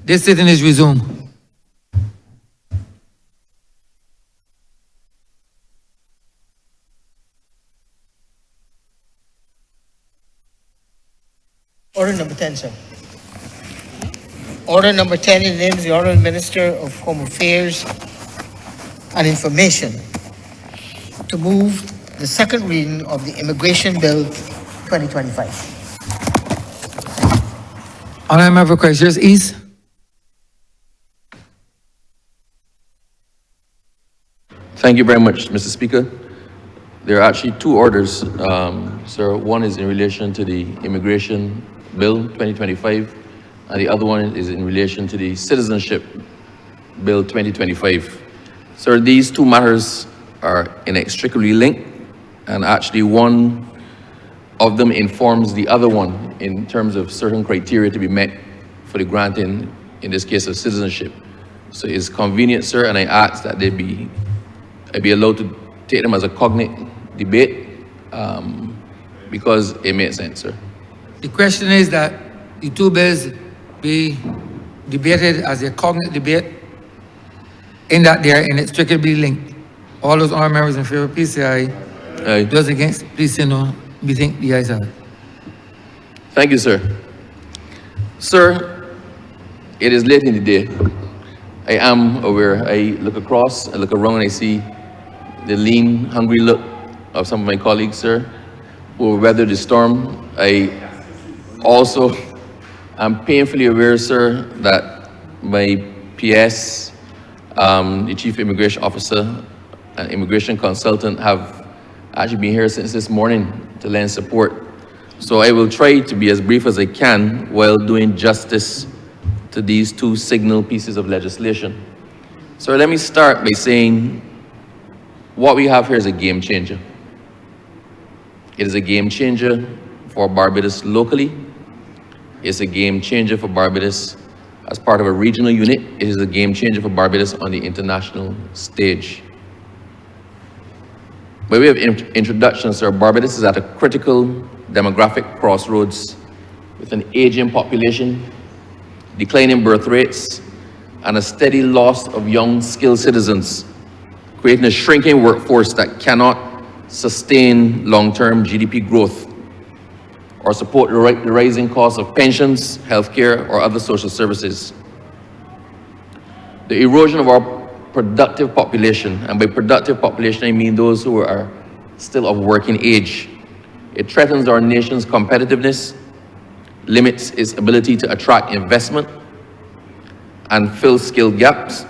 This sitting is resumed. Order number 10, sir. Order number 10 in the name of the Honourable Minister of Home Affairs and Information to move the second reading of the Immigration Bill 2025. Honourable member Christchurch East. Thank you very much, Mr. Speaker. There are actually two orders, sir. One is in relation to the Immigration Bill 2025, and the other one is in relation to the Citizenship Bill 2025. Sir, these two matters are inextricably linked, and actually one of them informs the other one in terms of certain criteria to be met for the granting, in this case, of citizenship. So it's convenient, sir, and I ask that I be allowed to take them as a cognate debate because it makes sense, sir. The question is that the two bills be debated as a cognate debate in that they are inextricably linked. All those honourable members in favour, please say aye. Aye. Those against, please say no. We think the ayes have it. Thank you, sir. Sir, it is late in the day. I am aware. I look across, I look around, and I see the lean, hungry look of some of my colleagues, sir, who will weather the storm. I also am painfully aware, sir, that my PS, the Chief Immigration Officer and Immigration Consultant have actually been here since this morning to lend support. So I will try to be as brief as I can while doing justice to these two signal pieces of legislation. So let me start by saying what we have here is a game changer. It is a game changer for Barbados locally. It's a game changer for Barbados as part of a regional unit. It is a game changer for Barbados on the international stage. By way of introduction, sir, Barbados is at a critical demographic crossroads with an aging population, declining birth rates, and a steady loss of young, skilled citizens, creating a shrinking workforce that cannot sustain long-term GDP growth or support the rising costs of pensions, healthcare, or other social services. The erosion of our productive population, and by productive population I mean those who are still of working age, it threatens our nation's competitiveness, limits its ability to attract investment and fill skill gaps,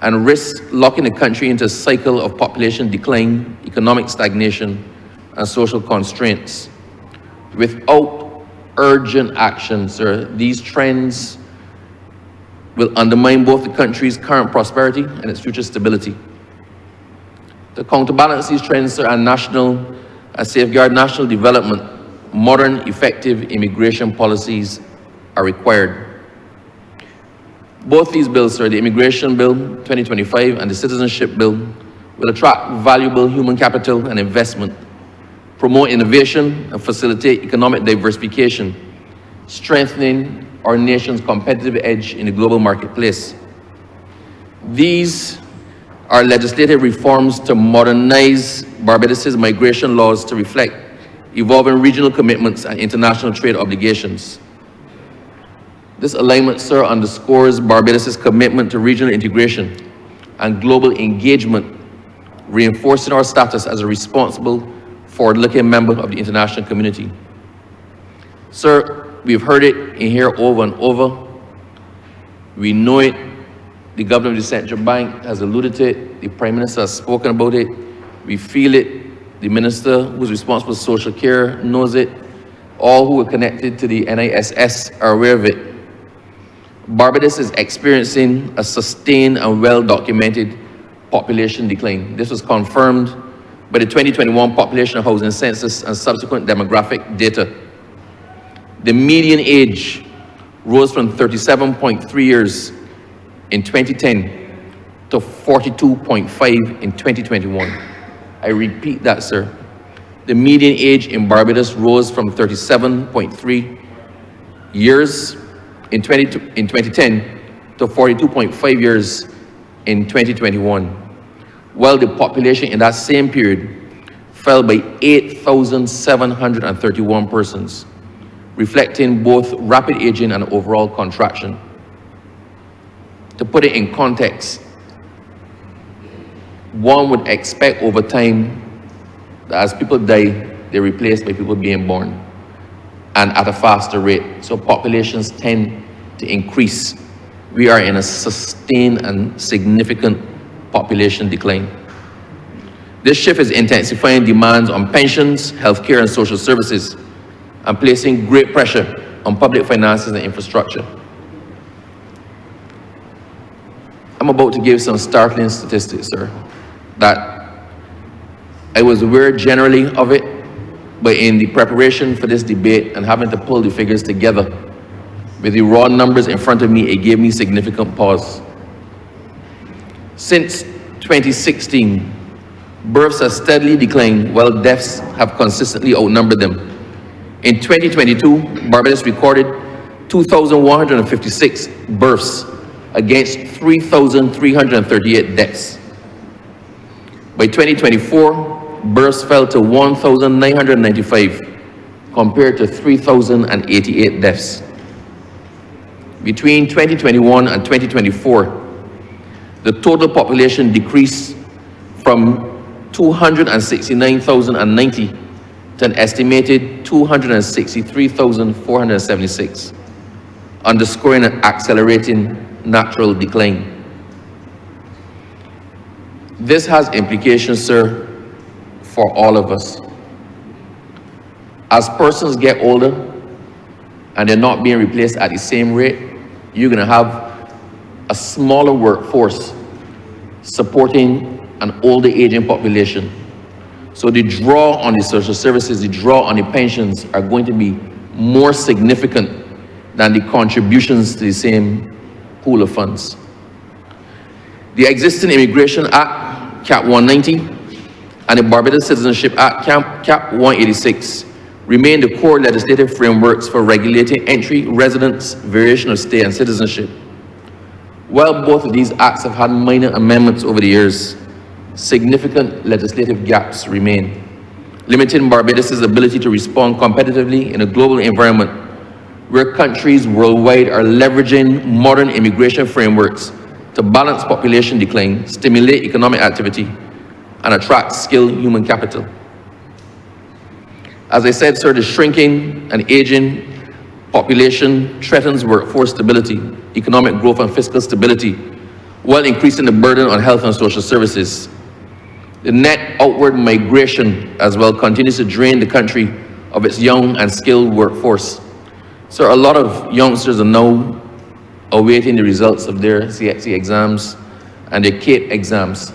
and risks locking the country into a cycle of population decline, economic stagnation, and social constraints. Without urgent action, sir, these trends will undermine both the country's current prosperity and its future stability. To counterbalance these trends, sir, and safeguard national development, modern, effective immigration policies are required. Both these bills, sir, the Immigration Bill 2025 and the Citizenship Bill, will attract valuable human capital and investment, promote innovation, and facilitate economic diversification, strengthening our nation's competitive edge in the global marketplace. These are legislative reforms to modernize Barbados's migration laws to reflect evolving regional commitments and international trade obligations. This alignment, sir, underscores Barbados's commitment to regional integration and global engagement, reinforcing our status as a responsible, forward-looking member of the international community. Sir, we've heard it in here over and over. We know it. The governor of the central bank has alluded to it. The prime minister has spoken about it. We feel it. The minister who's responsible for social care knows it. All who are connected to the NISS are aware of it. Barbados is experiencing a sustained and well-documented population decline. This was confirmed by the 2021 population housing census and subsequent demographic data. The median age rose from 37.3 years in 2010 to 42.5 in 2021. I repeat that, sir. The median age in Barbados rose from 37.3 years in 2010 to 42.5 years in 2021, while the population in that same period fell by 8,731 persons, reflecting both rapid aging and overall contraction. To put it in context, one would expect over time that as people die, they're replaced by people being born, and at a faster rate. So populations tend to increase. We are in a sustained and significant population decline. This shift is intensifying demands on pensions, healthcare, and social services, and placing great pressure on public finances and infrastructure. I'm about to give some startling statistics, sir, that I was aware generally of it, but in the preparation for this debate and having to pull the figures together with the raw numbers in front of me, it gave me significant pause. Since 2016, births have steadily declined while deaths have consistently outnumbered them. In 2022, Barbados recorded 2,156 births against 3,338 deaths. By 2024, births fell to 1,995 compared to 3,088 deaths. Between 2021 and 2024, the total population decreased from 269,090 to an estimated 263,476, underscoring an accelerating natural decline. This has implications, sir, for all of us. As persons get older and they're not being replaced at the same rate, you're going to have a smaller workforce supporting an older aging population. So the draw on the social services, the draw on the pensions are going to be more significant than the contributions to the same pool of funds. The existing Immigration Act, Cap 190, and the Barbados Citizenship Act, Cap 186, remain the core legislative frameworks for regulating entry, residence, variation of stay, and citizenship. While both of these acts have had minor amendments over the years, significant legislative gaps remain, limiting Barbados' ability to respond competitively in a global environment where countries worldwide are leveraging modern immigration frameworks to balance population decline, stimulate economic activity, and attract skilled human capital. As I said, sir, the shrinking and aging population threatens workforce stability, economic growth, and fiscal stability, while increasing the burden on health and social services. The net outward migration as well continues to drain the country of its young and skilled workforce. So a lot of youngsters are now awaiting the results of their CXC exams and their CAPE exams.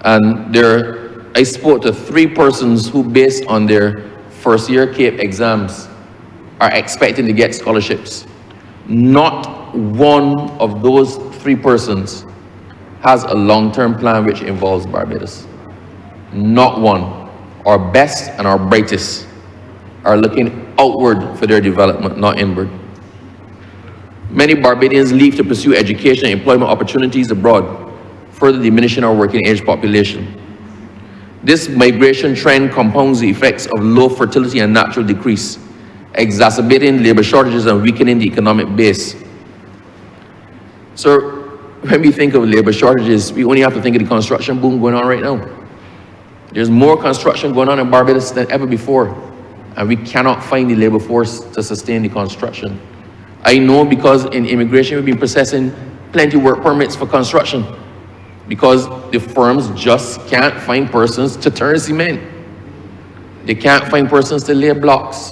And I spoke to 3 persons who, based on their first year CAPE exams, are expecting to get scholarships. Not one of those 3 persons has a long-term plan which involves Barbados. Not one. Our best and our brightest are looking outward for their development, not inward. Many Barbadians leave to pursue education and employment opportunities abroad, further diminishing our working age population. This migration trend compounds the effects of low fertility and natural decrease, exacerbating labor shortages and weakening the economic base. So when we think of labor shortages, we only have to think of the construction boom going on right now. There's more construction going on in Barbados than ever before, and we cannot find the labor force to sustain the construction. I know because in immigration we've been processing plenty of work permits for construction because the firms just can't find persons to turn cement. They can't find persons to lay blocks.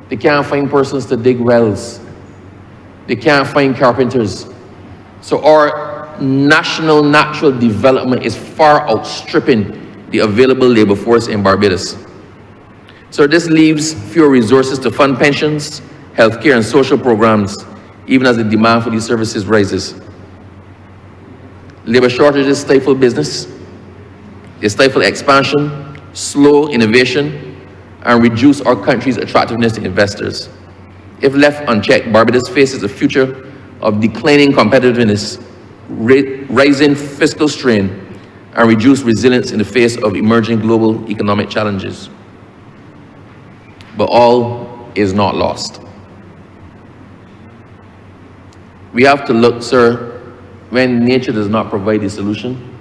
They can't find persons to dig wells. They can't find carpenters. So our national natural development is far outstripping the available labor force in Barbados. So this leaves fewer resources to fund pensions, healthcare, and social programs, even as the demand for these services rises. Labor shortages stifle business, they stifle expansion, slow innovation, and reduce our country's attractiveness to investors. If left unchecked, Barbados faces a future of declining competitiveness, rising fiscal strain, and reduced resilience in the face of emerging global economic challenges. But all is not lost. We have to look, sir, when nature does not provide the solution,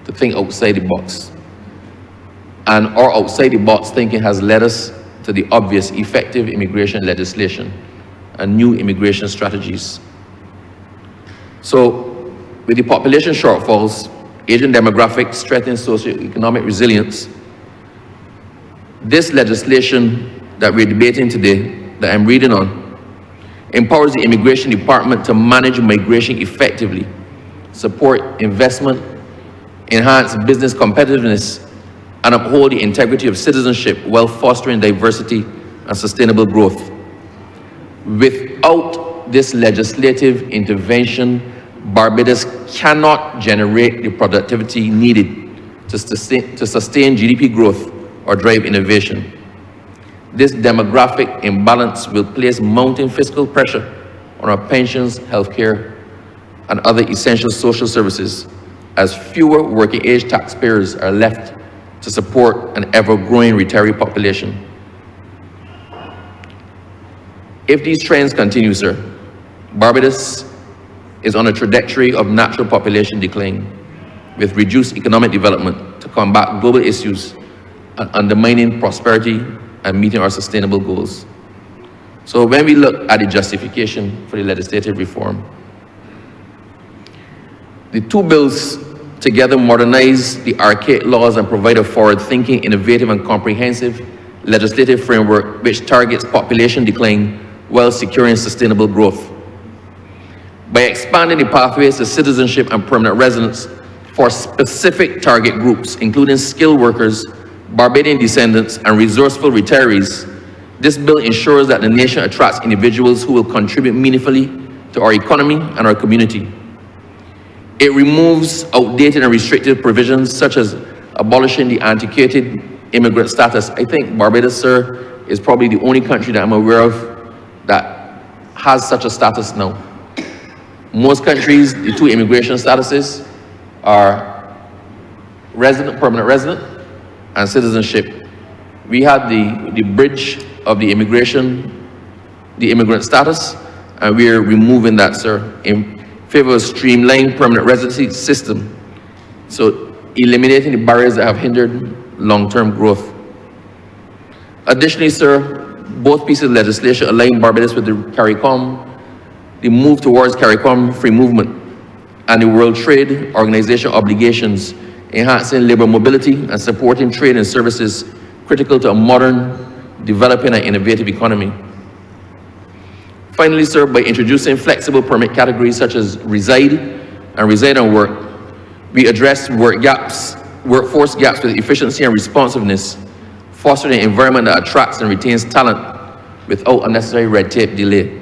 to think outside the box. And our outside the box thinking has led us to the obvious effective immigration legislation and new immigration strategies. So, with the population shortfalls, aging demographics, strengthening socioeconomic resilience, this legislation that we're debating today, that I'm reading on, empowers the Immigration Department to manage migration effectively, support investment, enhance business competitiveness, and uphold the integrity of citizenship while fostering diversity and sustainable growth. Without this legislative intervention, Barbados cannot generate the productivity needed to sustain GDP growth or drive innovation. This demographic imbalance will place mounting fiscal pressure on our pensions, healthcare, and other essential social services, as fewer working-age taxpayers are left to support an ever-growing retiree population. If these trends continue, sir, Barbados is on a trajectory of natural population decline, with reduced economic development to combat global issues and undermining prosperity and meeting our sustainable goals. So when we look at the justification for the legislative reform, the two bills together modernize the archaic laws and provide a forward-thinking, innovative, and comprehensive legislative framework which targets population decline while securing sustainable growth. By expanding the pathways to citizenship and permanent residence for specific target groups, including skilled workers, Barbadian descendants, and resourceful retirees, this bill ensures that the nation attracts individuals who will contribute meaningfully to our economy and our community. It removes outdated and restrictive provisions such as abolishing the antiquated immigrant status. I think Barbados, sir, is probably the only country that I'm aware of that has such a status now. Most countries, the two immigration statuses are resident, permanent resident, and citizenship. We had the bridge of the immigrant status, and we're removing that, sir, in favor of streamlined permanent residency system. So eliminating the barriers that have hindered long-term growth. Additionally, sir, both pieces of legislation align Barbados with the CARICOM, the move towards CARICOM free movement, and the World Trade Organization obligations, enhancing labor mobility and supporting trade and services critical to a modern, developing, and innovative economy. Finally, sir, by introducing flexible permit categories such as reside and reside and work, we address workforce gaps with efficiency and responsiveness, fostering an environment that attracts and retains talent without unnecessary red tape delay.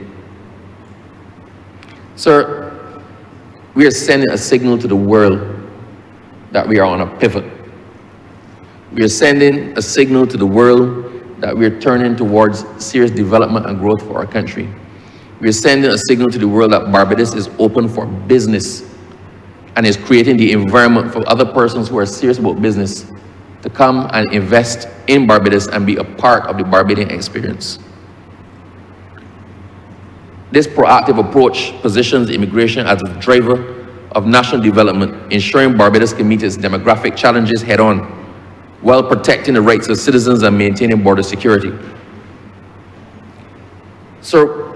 Sir, we are sending a signal to the world that we are on a pivot. We are sending a signal to the world that we are turning towards serious development and growth for our country. We are sending a signal to the world that Barbados is open for business and is creating the environment for other persons who are serious about business to come and invest in Barbados and be a part of the Barbadian experience. This proactive approach positions immigration as a driver of national development, ensuring Barbados can meet its demographic challenges head-on, while protecting the rights of citizens and maintaining border security. So,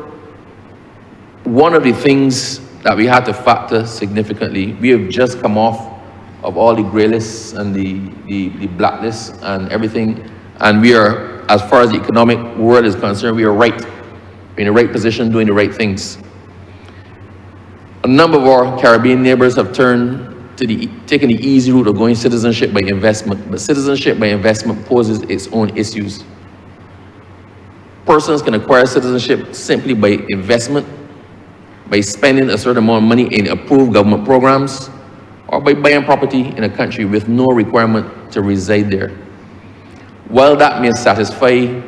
one of the things that we had to factor significantly, we have just come off of all the grey lists and the blacklists and everything, and we are, as far as the economic world is concerned, we are right, in the right position, doing the right things. A number of our Caribbean neighbors have turned to taking the easy route of going citizenship by investment, but citizenship by investment poses its own issues. Persons can acquire citizenship simply by investment, by spending a certain amount of money in approved government programs, or by buying property in a country with no requirement to reside there. While that may satisfy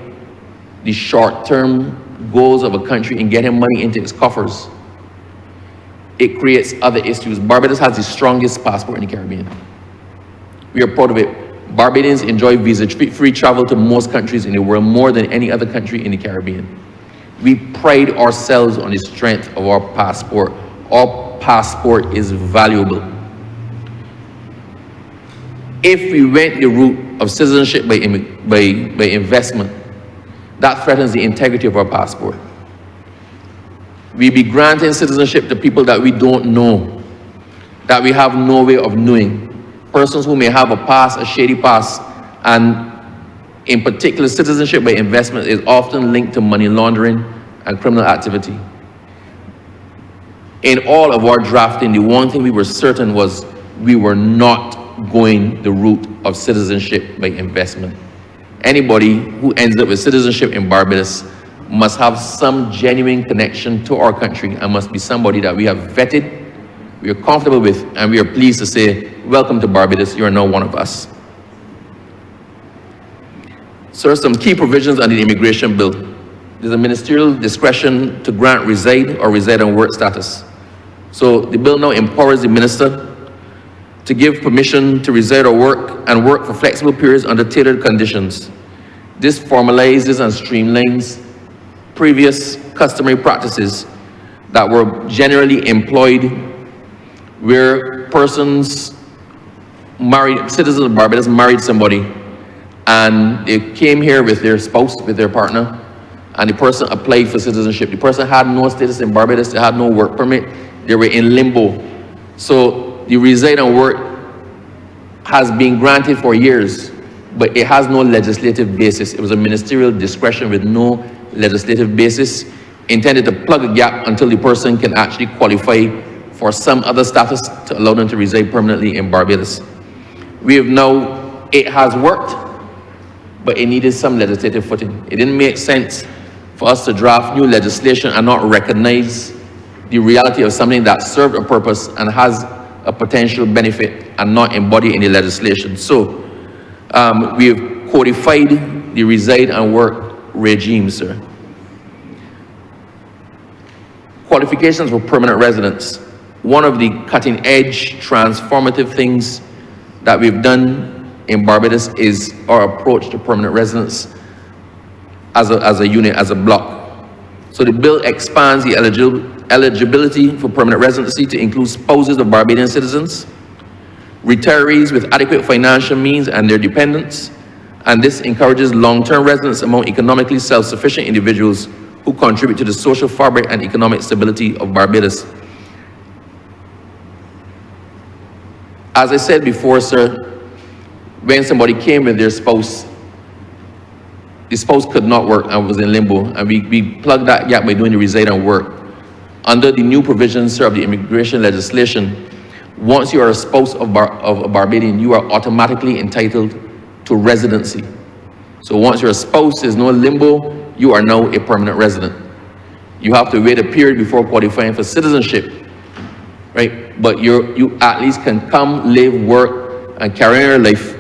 the short-term goals of a country in getting money into its coffers, it creates other issues. Barbados has the strongest passport in the Caribbean. We are proud of it. Barbadians enjoy visa-free travel to most countries in the world, more than any other country in the Caribbean. We pride ourselves on the strength of our passport. Our passport is valuable. If we went the route of citizenship by investment, that threatens the integrity of our passport. We'd be granting citizenship to people that we don't know, that we have no way of knowing. Persons who may have a past, a shady past, and in particular, citizenship by investment is often linked to money laundering and criminal activity. In all of our drafting, the one thing we were certain was we were not going the route of citizenship by investment. Anybody who ends up with citizenship in Barbados must have some genuine connection to our country and must be somebody that we have vetted, we are comfortable with, and we are pleased to say, welcome to Barbados, you are now one of us. So some key provisions under the immigration bill. There's a ministerial discretion to grant reside or reside and work status. So the bill now empowers the minister to give permission to reside or work and work for flexible periods under tailored conditions. This formalizes and streamlines previous customary practices that were generally employed where persons married, citizens of Barbados married somebody and they came here with their spouse, with their partner, and the person applied for citizenship. The person had no status in Barbados, they had no work permit, they were in limbo. So the reside and work has been granted for years, but it has no legislative basis. It was a ministerial discretion with no legislative basis, intended to plug a gap until the person can actually qualify for some other status to allow them to reside permanently in Barbados. We have now, it has worked, but it needed some legislative footing. It didn't make sense for us to draft new legislation and not recognize the reality of something that served a purpose and has a potential benefit and not embody any legislation. So we have codified the reside and work regime, sir. Qualifications for permanent residents. One of the cutting edge transformative things that we've done in Barbados is our approach to permanent residents as a unit, as a block. So the bill expands the eligibility for permanent residency to include spouses of Barbadian citizens, retirees with adequate financial means and their dependents, and this encourages long-term residence among economically self-sufficient individuals who contribute to the social fabric and economic stability of Barbados. As I said before, sir, when somebody came with their spouse, the spouse could not work and was in limbo, and we plugged that gap by doing the reside and work. Under the new provisions, sir, of the immigration legislation, once you are a spouse of a Barbadian, you are automatically entitled to residency. So once your spouse is no limbo, you are now a permanent resident. You have to wait a period before qualifying for citizenship, right? But you at least can come, live, work, and carry on your life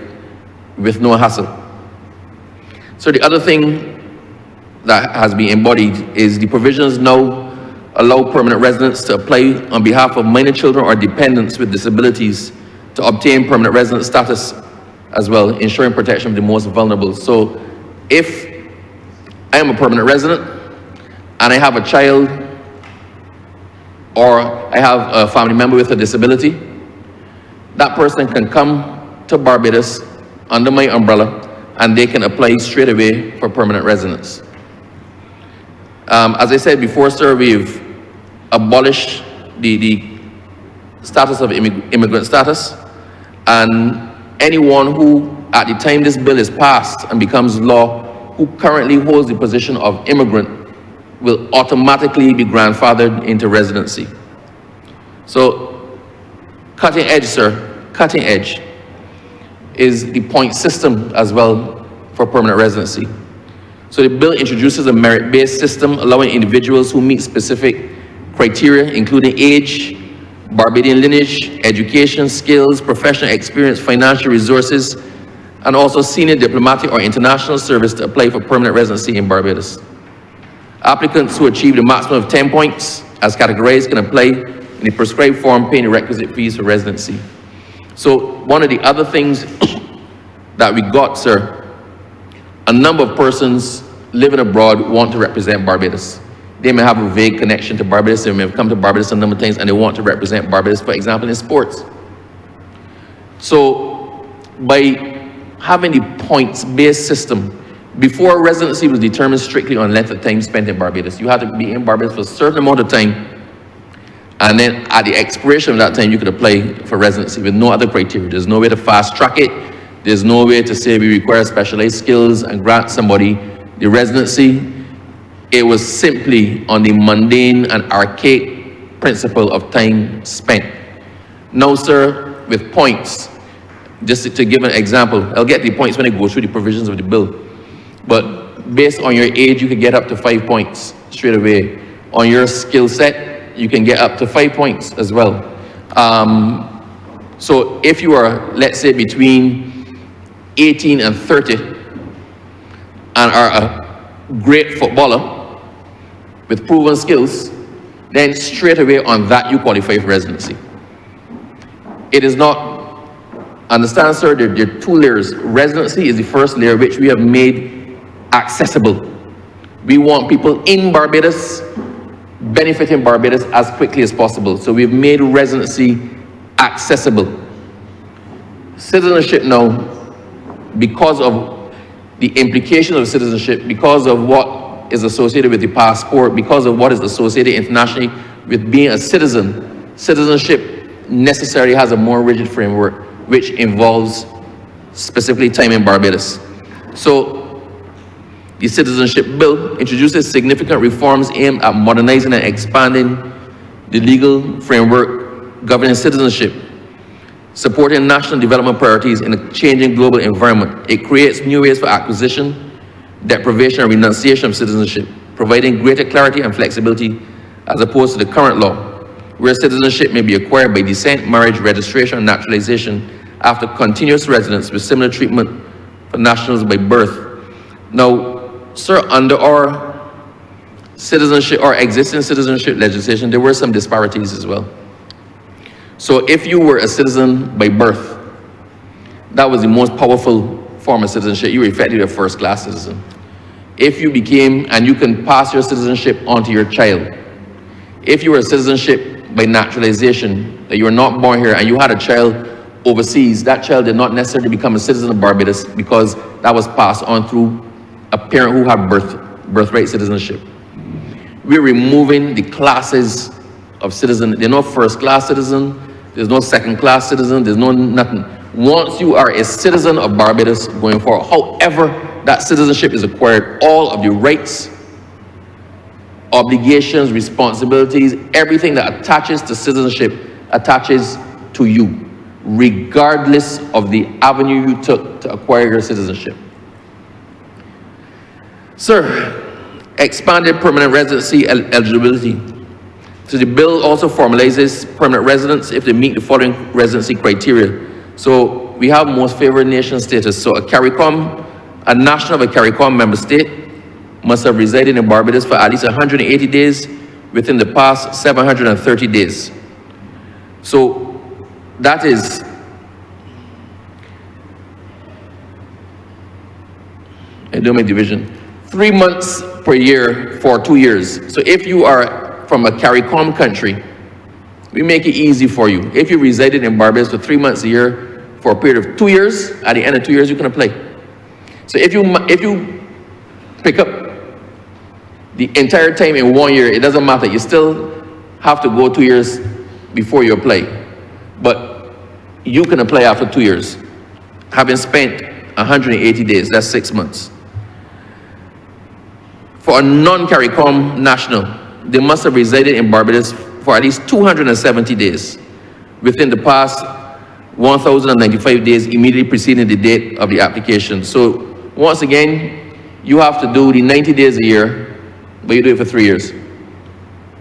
with no hassle. So the other thing that has been embodied is the provisions now allow permanent residents to apply on behalf of minor children or dependents with disabilities to obtain permanent resident status as well, ensuring protection of the most vulnerable. So if I am a permanent resident and I have a child or I have a family member with a disability, that person can come to Barbados under my umbrella and they can apply straight away for permanent residence. As I said before, sir, we've abolished the status of immigrant status, and anyone who, at the time this bill is passed and becomes law, who currently holds the position of immigrant will automatically be grandfathered into residency. So, cutting edge, sir, cutting edge is the point system as well for permanent residency. So the bill introduces a merit-based system allowing individuals who meet specific criteria, including age, Barbadian lineage, education, skills, professional experience, financial resources, and also senior diplomatic or international service to apply for permanent residency in Barbados. Applicants who achieve the maximum of 10 points as categorized can apply in the prescribed form, paying the requisite fees for residency. So one of the other things that we got, sir, a number of persons living abroad want to represent Barbados. They may have a vague connection to Barbados. They may have come to Barbados a number of times and they want to represent Barbados, for example, in sports. So by having the points-based system, before residency was determined strictly on length of time spent in Barbados. You had to be in Barbados for a certain amount of time, and then at the expiration of that time, you could apply for residency with no other criteria. There's no way to fast track it. There's no way to say we require specialized skills and grant somebody the residency. It was simply on the mundane and archaic principle of time spent. Now, sir, with points, just to give an example, I'll get the points when I go through the provisions of the bill. But based on your age, you can get up to 5 points straight away. On your skill set, you can get up to 5 points as well. So if you are, let's say, between 18 and 30 and are a great footballer with proven skills, then straight away on that you qualify for residency. It is not, understand, sir, there are 2 layers. Residency is the first layer, which we have made accessible. We want people in Barbados benefiting Barbados as quickly as possible. So we've made residency accessible. Citizenship now, because of the implication of citizenship, because of what is associated with the passport, because of what is associated internationally with being a citizen, citizenship necessarily has a more rigid framework, which involves specifically time in Barbados. So the Citizenship Bill introduces significant reforms aimed at modernizing and expanding the legal framework governing citizenship, supporting national development priorities in a changing global environment. It creates new ways for acquisition, deprivation, and renunciation of citizenship, providing greater clarity and flexibility as opposed to the current law, where citizenship may be acquired by descent, marriage, registration, and naturalization after continuous residence with similar treatment for nationals by birth. Now, sir, under our citizenship or existing citizenship legislation, there were some disparities as well. So if you were a citizen by birth, that was the most powerful form of citizenship. You were effectively a first-class citizen. If you became, and you can pass your citizenship on to your child. If you were a citizenship by naturalization, that you were not born here and you had a child overseas, that child did not necessarily become a citizen of Barbados because that was passed on through a parent who had birthright citizenship. We're removing the classes of citizen. There's no first-class citizen, there's no second-class citizen, there's no nothing. Once you are a citizen of Barbados going forward, however that citizenship is acquired, all of the rights, obligations, responsibilities, everything that attaches to citizenship attaches to you, regardless of the avenue you took to acquire your citizenship. Sir, expanded permanent residency eligibility. So the bill also formalizes permanent residents if they meet the following residency criteria. So we have most favored nation status. So a CARICOM, a national of a CARICOM member state must have resided in Barbados for at least 180 days within the past 730 days. So that is endowment division. 3 months per year for 2 years. So if you are from a CARICOM country, we make it easy for you. If you resided in Barbados for 3 months a year for a period of 2 years, at the end of 2 years, you can apply. So if you pick up the entire time in 1 year, it doesn't matter. You still have to go 2 years before you apply. But you can apply after 2 years, having spent 180 days, that's 6 months. For a non-CARICOM national, they must have resided in Barbados for at least 270 days within the past 1,095 days immediately preceding the date of the application. So once again, you have to do the 90 days a year, but you do it for 3 years,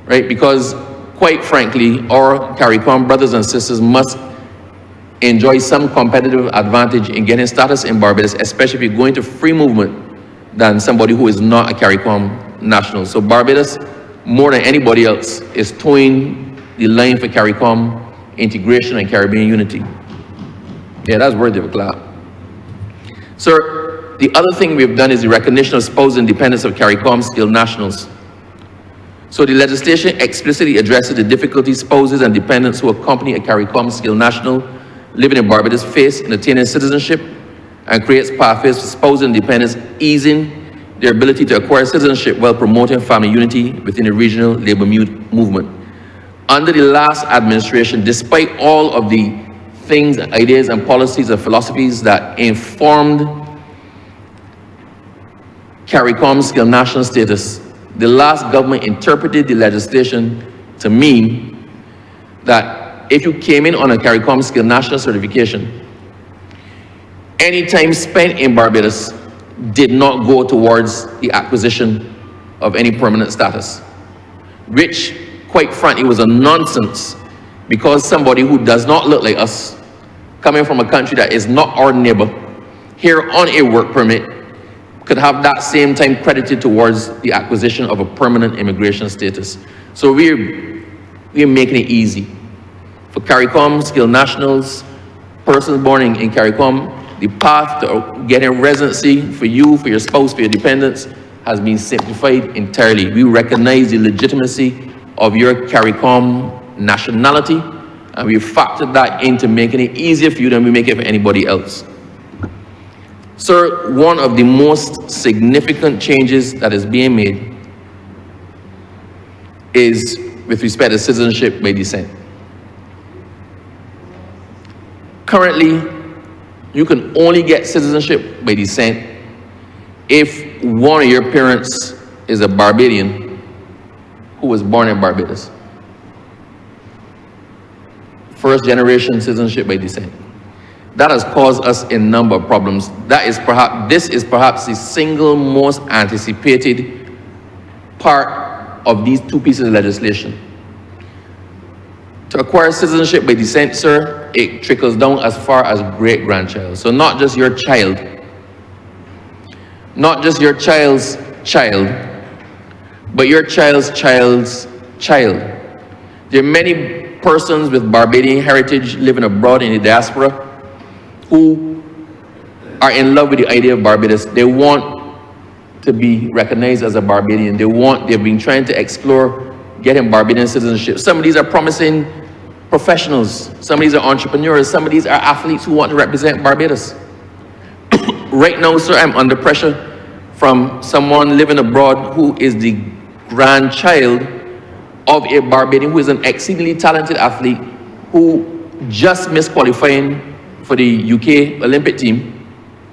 right? Because quite frankly, our CARICOM brothers and sisters must enjoy some competitive advantage in getting status in Barbados, especially if you're going to free movement, than somebody who is not a CARICOM nationals. So Barbados, more than anybody else, is towing the line for CARICOM integration and Caribbean unity. Yeah, that's worthy of a clap. Sir, the other thing we've done is the recognition of spousal independence of CARICOM skilled nationals. So the legislation explicitly addresses the difficulties spouses and dependents who accompany a CARICOM skilled national living in Barbados face in attaining citizenship, and creates pathways for spousal independence, easing their ability to acquire citizenship while promoting family unity within the regional labor movement. Under the last administration, despite all of the things, ideas, and policies and philosophies that informed CARICOM skilled national status, the last government interpreted the legislation to mean that if you came in on a CARICOM skilled national certification, any time spent in Barbados did not go towards the acquisition of any permanent status, which, quite frankly, was a nonsense, because somebody who does not look like us, coming from a country that is not our neighbor, here on a work permit, could have that same time credited towards the acquisition of a permanent immigration status. So we're making it easy for CARICOM skilled nationals, persons born in CARICOM. The path to getting residency for you, for your spouse, for your dependents has been simplified entirely. We recognize the legitimacy of your CARICOM nationality, and we factored that into making it easier for you than we make it for anybody else. Sir, one of the most significant changes that is being made is with respect to citizenship by descent. Currently, you can only get citizenship by descent if one of your parents is a Barbadian who was born in Barbados. First generation citizenship by descent. That has caused us a number of problems. This is perhaps the single most anticipated part of these two pieces of legislation. To acquire citizenship by descent, sir, it trickles down as far as great-grandchild. So not just your child, not just your child's child, but your child's child's child. There are many persons with Barbadian heritage living abroad in the diaspora who are in love with the idea of Barbados. They want to be recognized as a Barbadian. They've been trying to explore getting Barbadian citizenship. Some of these are promising professionals. Some of these are entrepreneurs. Some of these are athletes who want to represent Barbados. Right now, sir, I'm under pressure from someone living abroad who is the grandchild of a Barbadian who is an exceedingly talented athlete who just missed qualifying for the UK Olympic team,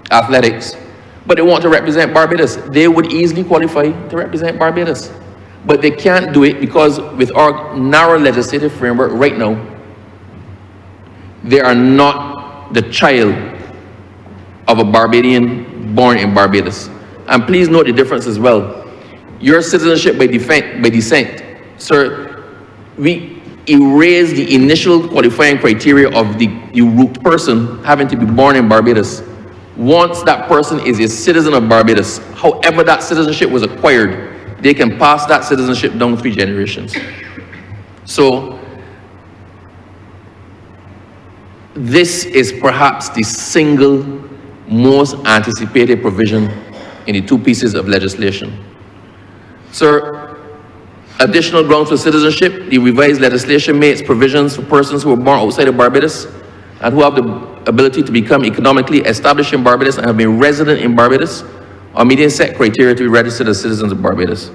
athletics, but they want to represent Barbados. They would easily qualify to represent Barbados, but they can't do it because with our narrow legislative framework right now, they are not the child of a Barbadian born in Barbados. And please note the difference as well. Your citizenship by descent, sir, we erase the initial qualifying criteria of the root person having to be born in Barbados. Once that person is a citizen of Barbados, however that citizenship was acquired, they can pass that citizenship down 3 generations. So this is perhaps the single most anticipated provision in the 2 pieces of legislation. Sir, additional grounds for citizenship, the revised legislation makes provisions for persons who are born outside of Barbados and who have the ability to become economically established in Barbados and have been resident in Barbados are meeting set criteria to be registered as citizens of Barbados.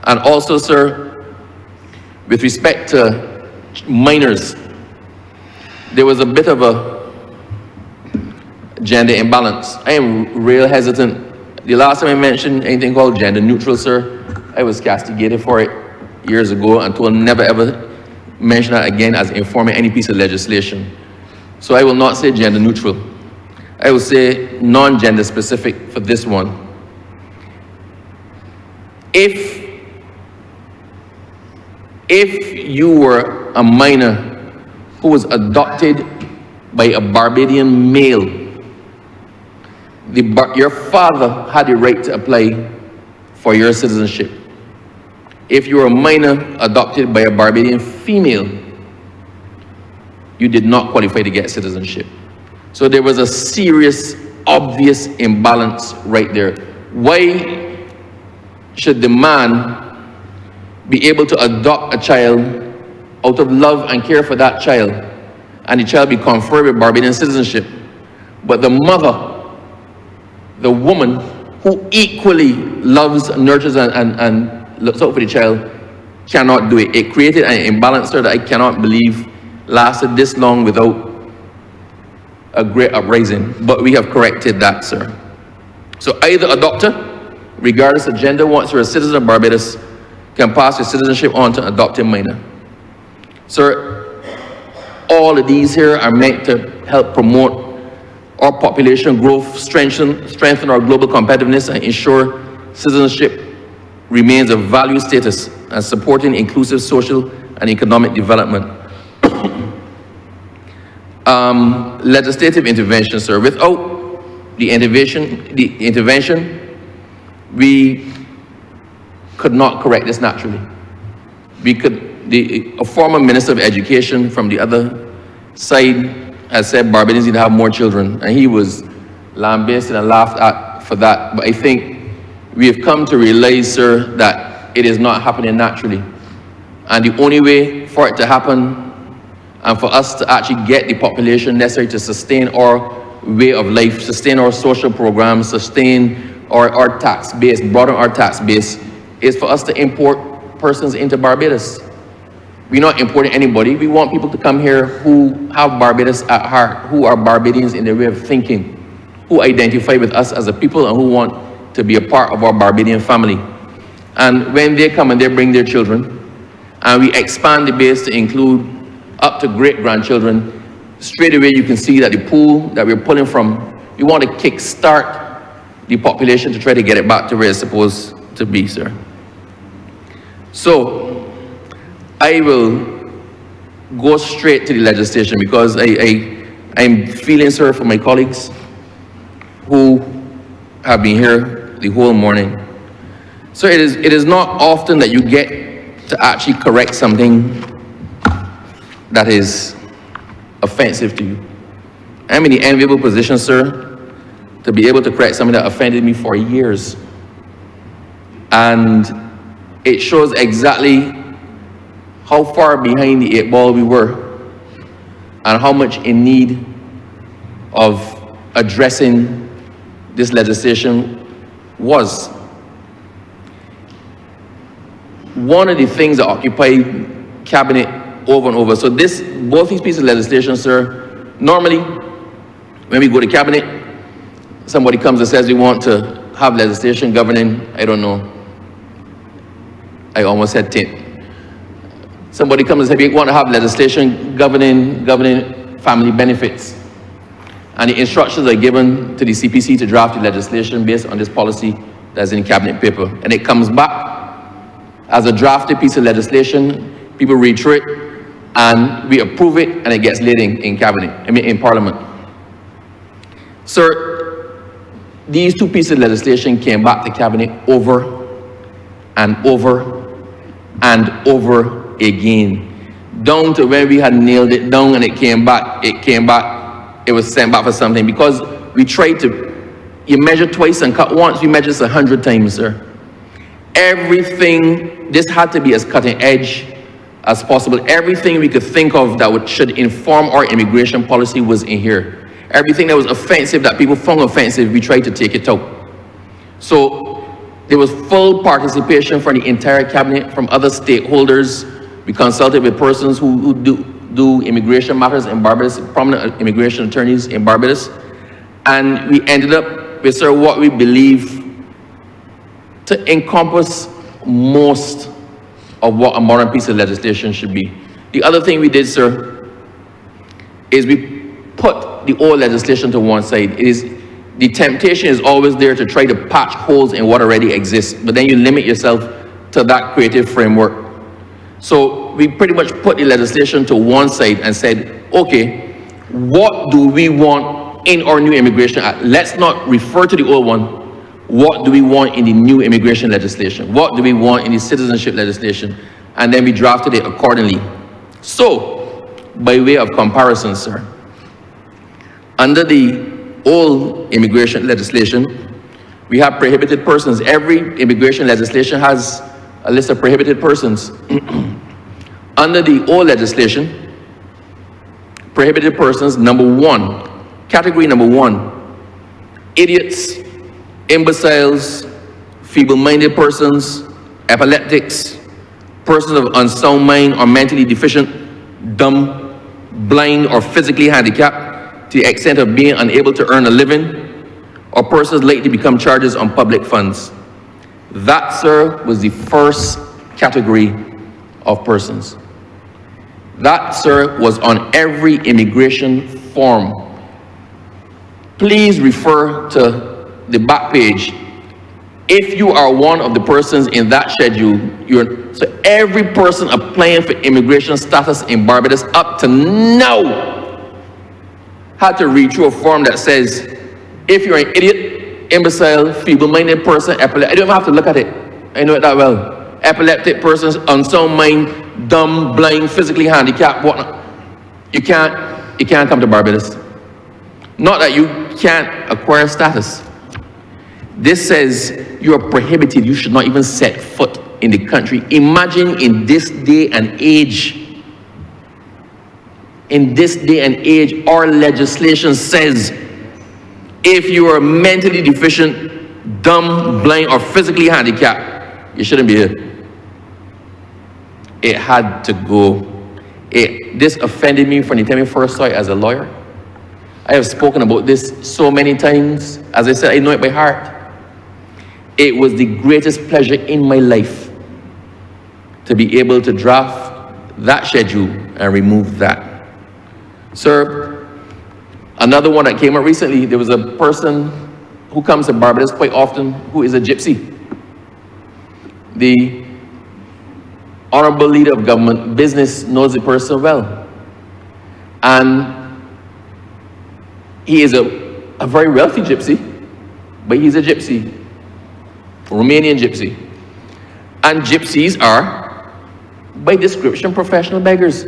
And also, sir, with respect to minors, there was a bit of a gender imbalance. I am real hesitant. The last time I mentioned anything called gender neutral, sir, I was castigated for it years ago and told never ever mention that again as informing any piece of legislation. So I will not say gender neutral. I will say non-gender specific for this one. If you were a minor who was adopted by a Barbadian male, your father had the right to apply for your citizenship. if you were a minor adopted by a Barbadian female, you did not qualify to get citizenship. So there was a serious, obvious imbalance right there. Why should the man be able to adopt a child out of love and care for that child, and the child be conferred with Barbadian citizenship, but the mother, the woman who equally loves, nurtures, and looks out for the child, cannot do it? It created an imbalance there that I cannot believe lasted this long without a great uprising, but we have corrected that, sir. So either adopter, regardless of gender, once you're a citizen of Barbados, can pass your citizenship on to an adopted minor. Sir, all of these here are meant to help promote our population growth, strengthen our global competitiveness, and ensure citizenship remains a value status and supporting inclusive social and economic development. Legislative intervention, sir. Without the intervention, we could not correct this naturally. We could, a former Minister of Education from the other side has said Barbadians need to have more children, and he was lambasted and laughed at for that. But I think we have come to realize, sir, that it is not happening naturally. And the only way for it to happen and for us to actually get the population necessary to sustain our way of life, sustain our social programs, sustain our tax base, broaden our tax base, is for us to import persons into Barbados. We're not importing anybody. We want people to come here who have Barbados at heart, who are Barbadians in their way of thinking, who identify with us as a people and who want to be a part of our Barbadian family. And when they come and they bring their children, and we expand the base to include up to great-grandchildren, straight away you can see that the pool that we're pulling from, we want to kick-start the population to try to get it back to where it's supposed to be, sir. So, I will go straight to the legislation because I'm feeling sorry for my colleagues who have been here the whole morning. So it is not often that you get to actually correct something that is offensive to you. I'm in the enviable position, sir, to be able to correct something that offended me for years. And it shows exactly how far behind the 8 ball we were and how much in need of addressing this legislation was. One of the things that occupied Cabinet over and over. So both these pieces of legislation, sir, normally when we go to Cabinet, somebody comes and says we want to have legislation governing, I don't know, I almost said tint. Somebody comes and says we want to have legislation governing family benefits. And the instructions are given to the CPC to draft the legislation based on this policy that's in Cabinet paper. And it comes back as a drafted piece of legislation, people read through it, and we approve it, and it gets laid in Cabinet, in Parliament. Sir, these two pieces of legislation came back to Cabinet over and over and over again, down to when we had nailed it down and it came back, it was sent back for something, because we tried to, you measure twice and cut once, we measure this 100 times, sir. Everything, this had to be as cutting edge as possible. Everything we could think of that should inform our immigration policy was in here. Everything that was offensive, that people found offensive, we tried to take it out. So there was full participation from the entire Cabinet, from other stakeholders. We consulted with persons who do immigration matters in Barbados, prominent immigration attorneys in Barbados. And we ended up with, sir, what we believe to encompass most of what a modern piece of legislation should be. The other thing we did, sir, is we put the old legislation to one side. The temptation is always there to try to patch holes in what already exists, but then you limit yourself to that creative framework. So we pretty much put the legislation to one side and said, okay, what do we want in our new Immigration Act? Let's not refer to the old one. what do we want in the new immigration legislation? What do we want in the citizenship legislation? And then we drafted it accordingly. So, by way of comparison, sir, under the old immigration legislation, we have prohibited persons. Every immigration legislation has a list of prohibited persons. Under the old legislation, prohibited persons, category number one, idiots, imbeciles, feeble-minded persons, epileptics, persons of unsound mind or mentally deficient, dumb, blind, or physically handicapped to the extent of being unable to earn a living, or persons likely to become charges on public funds. That, sir, was the first category of persons. That, sir, was on every immigration form. Please refer to the back page. If you are one of the persons in that schedule, so every person applying for immigration status in Barbados up to now had to read through a form that says, if you're an idiot, imbecile, feeble-minded person, epileptic, I don't even have to look at it. I know it that well. Epileptic persons, unsound mind, dumb, blind, physically handicapped, whatnot. You can't come to Barbados. Not that you can't acquire status. This says you are prohibited. You should not even set foot in the country. Imagine in this day and age. In this day and age, our legislation says if you are mentally deficient, dumb, blind, or physically handicapped, you shouldn't be here. It had to go. This offended me from the time I first saw it as a lawyer. I have spoken about this so many times. As I said, I know it by heart. It was the greatest pleasure in my life to be able to draft that schedule and remove that. Sir, another one that came up recently, there was a person who comes to Barbados quite often who is a gypsy. The Honourable Leader of Government Business knows the person well. And he is a very wealthy gypsy, but he's a gypsy, Romanian gypsy. And gypsies are, by description, professional beggars.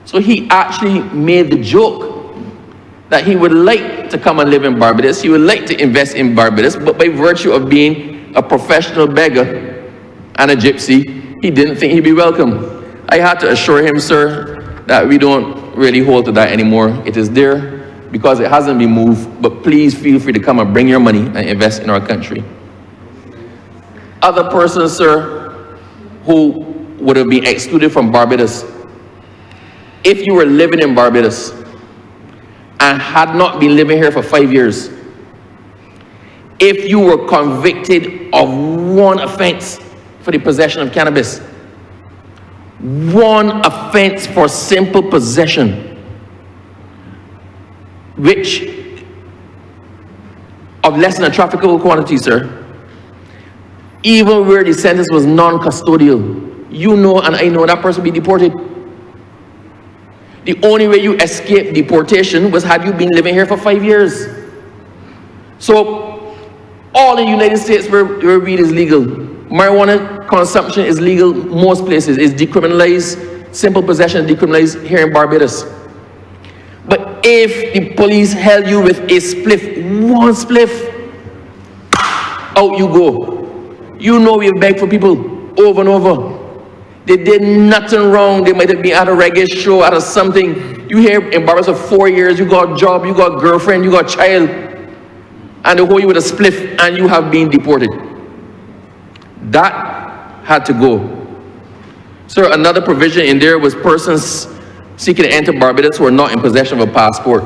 So he actually made the joke that he would like to come and live in Barbados, he would like to invest in Barbados, but by virtue of being a professional beggar and a gypsy, he didn't think he'd be welcome. I had to assure him, sir, that we don't really hold to that anymore. It is there because it hasn't been moved, but please feel free to come and bring your money and invest in our country. Other persons, sir, who would have been excluded from Barbados, if you were living in Barbados and had not been living here for 5 years, if you were convicted of one offense for the possession of cannabis, one offense for simple possession, which of less than a trafficable quantity, sir, even where the sentence was non-custodial, you know and I know that person will be deported. The only way you escape deportation was had you been living here for 5 years. So, all in the United States where weed is legal, marijuana consumption is legal most places, is decriminalized, simple possession is decriminalized here in Barbados. But if the police held you with a spliff, one spliff, out you go. You know we've begged for people over and over. They did nothing wrong. They might have been at a reggae show, at a something. You here in Barbados for 4 years, you got a job, you got a girlfriend, you got a child, and they hold you with a spliff and you have been deported. That had to go. Sir, another provision in there was persons seeking to enter Barbados who are not in possession of a passport.